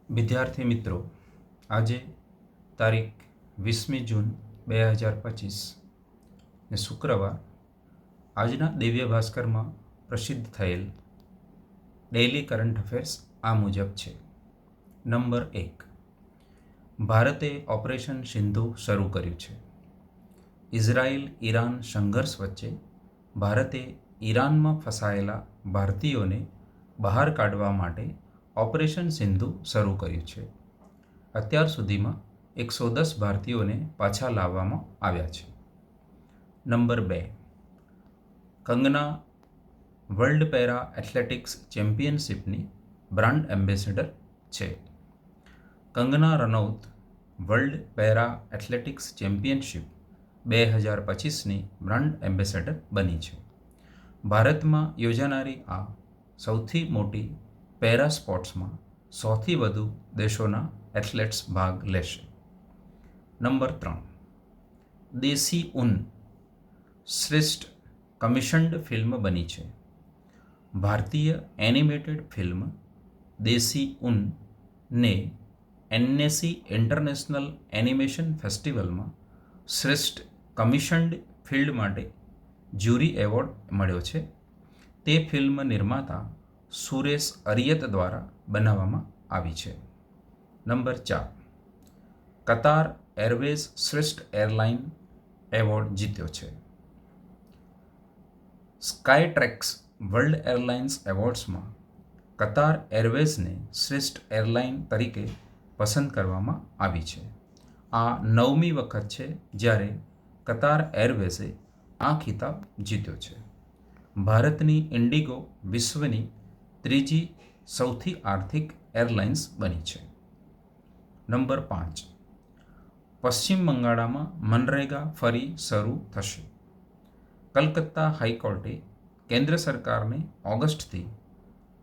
વિદ્યાર્થી મિત્રો, આજે તારીખ 20મી જૂન 2025 ને શુક્રવાર આજના દિવ્ય ભાસ્કરમાં પ્રસિદ્ધ થયેલ ડેઇલી કરંટ અફેર્સ આ મુજબ છે. નંબર 1, ભારતે ઓપરેશન સિંધુ શરૂ કર્યું છે. ઇઝરાયલ ઈરાન સંઘર્ષ વચ્ચે ભારતે ઈરાનમાં ફસાયેલા ભારતીયોને બહાર કાઢવા માટે ઓપરેશન સિંધુ શરૂ કર્યું છે. અત્યાર સુધીમાં 110 ભારતીયોને પાછા લાવવામાં આવ્યા છે. Number 2, Kangana world para athletics ચેમ્પિયનશિપની બ્રાન્ડ એમ્બેસેડર છે. Kangana Ranaut world para athletics championship 2025ની બ્રાન્ડ એમ્બેસેડર બની છે. ભારતમાં યોજાનારી આ સૌથી મોટી પેરા સ્પોર્ટ્સમાં 100થી વધુ દેશોના એથ્લેટ્સ ભાગ લેશે. નંબર 3, દેશી ઊન શ્રેષ્ઠ કમિશન્ડ ફિલ્મ બની છે. ભારતીય એનિમેટેડ ફિલ્મ દેશી ઊનને એન્નેસી ઇન્ટરનેશનલ એનિમેશન ફેસ્ટિવલમાં શ્રેષ્ઠ કમિશન્ડ ફિલ્મ માટે જ્યુરી એવોર્ડ મળ્યો છે. તે ફિલ્મ નિર્માતા સુરેશ અરિયત દ્વારા બનાવવામાં આવી છે. નંબર 4, કતાર એરવેઝ શ્રેષ્ઠ એરલાઇન એવોર્ડ જીત્યો છે. સ્કાયટ્રેક્સ વર્લ્ડ એરલાઇન્સ એવોર્ડ્સમાં કતાર એરવેઝને શ્રેષ્ઠ એરલાઇન તરીકે પસંદ કરવામાં આવી છે. આ 9મી વખત છે જ્યારે કતાર એરવેઝે આ ખિતાબ જીત્યો છે. ભારતની ઇન્ડિગો વિશ્વની ત્રીજી સૌથી આર્થિક એરલાઇન્સ બની છે. નંબર 5, પશ્ચિમ બંગાળમાં મનરેગા ફરી શરૂ થશે. કલકત્તા હાઈકોર્ટે કેન્દ્ર સરકારને ઓગસ્ટથી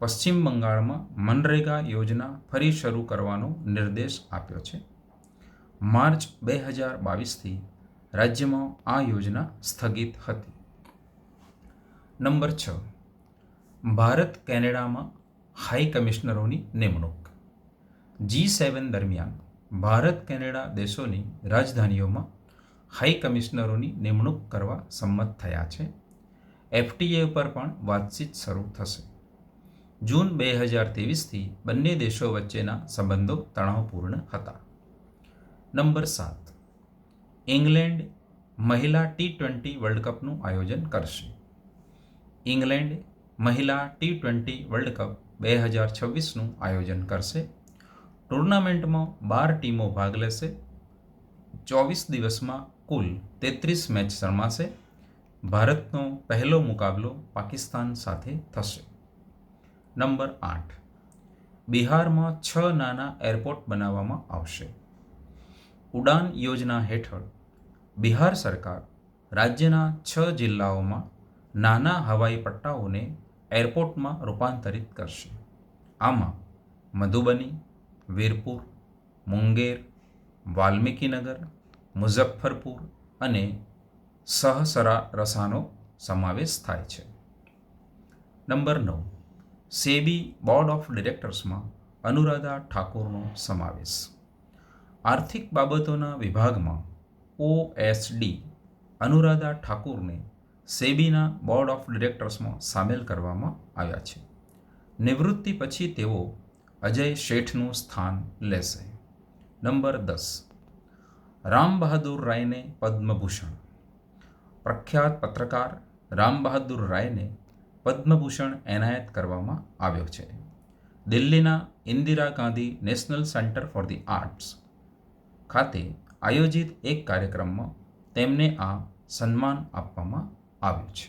પશ્ચિમ બંગાળમાં મનરેગા યોજના ફરી શરૂ કરવાનો નિર્દેશ આપ્યો છે. માર્ચ 2022થી રાજ્યમાં આ યોજના સ્થગિત હતી. નંબર 6, ભારત કેનેડામાં હાઈ કમિશનરોની નિમણૂક. G7 દરમિયાન ભારત કેનેડા દેશોની રાજધાનીઓમાં હાઈ કમિશનરોની નિમણૂક કરવા સંમત થયા છે. FTA પર પણ વાતચીત શરૂ થશે. જૂન 2023થી બંને દેશો વચ્ચેના સંબંધો તણાવપૂર્ણ હતા. નંબર 7, ઇંગ્લેન્ડ મહિલા T20 વર્લ્ડ કપનું આયોજન કરશે. ઇંગ્લેન્ડ મહિલા T20 વર્લ્ડ કપ 2026નું આયોજન કરશે. ટુર્નામેન્ટમાં 12 ટીમો ભાગ લેશે. 24 દિવસમાં કુલ 33 મેચ રમાશે. ભારતનો પહેલો મુકાબલો પાકિસ્તાન સાથે થશે. નંબર 8, બિહારમાં 6 નાના એરપોર્ટ બનાવવામાં આવશે. ઉડાન યોજના હેઠળ બિહાર સરકાર રાજ્યના 6 જિલ્લાઓમાં નાના હવાઈ પટ્ટાઓને એરપોર્ટમાં રૂપાંતરિત કરશે. આમાં મધુબની, વીરપુર, મુંગેર, વાલ્મીકીનગર, મુઝફ્ફરપુર અને સહસરારસાનો સમાવેશ થાય છે. નંબર 9, સેબી બોર્ડ ઓફ ડિરેક્ટર્સમાં અનુરાધા ઠાકુરનો સમાવેશ. આર્થિક બાબતોના વિભાગમાં OSD અનુરાધા ઠાકુરને સેબીના બોર્ડ ઓફ ડિરેક્ટર્સમાં સામેલ કરવામાં આવ્યા છે. નિવૃત્તિ પછી તેઓ અજય શેઠનું સ્થાન લેશે. નંબર 10, રામ બહાદુર રાયને પદ્મભૂષણ. પ્રખ્યાત પત્રકાર રામ બહાદુર રાયને પદ્મભૂષણ એનાયત કરવામાં આવ્યો છે. દિલ્હીના Indira Gandhi national centre for the arts ખાતે આયોજિત એક કાર્યક્રમમાં તેમને આ સન્માન આપવામાં આવ્યું છે.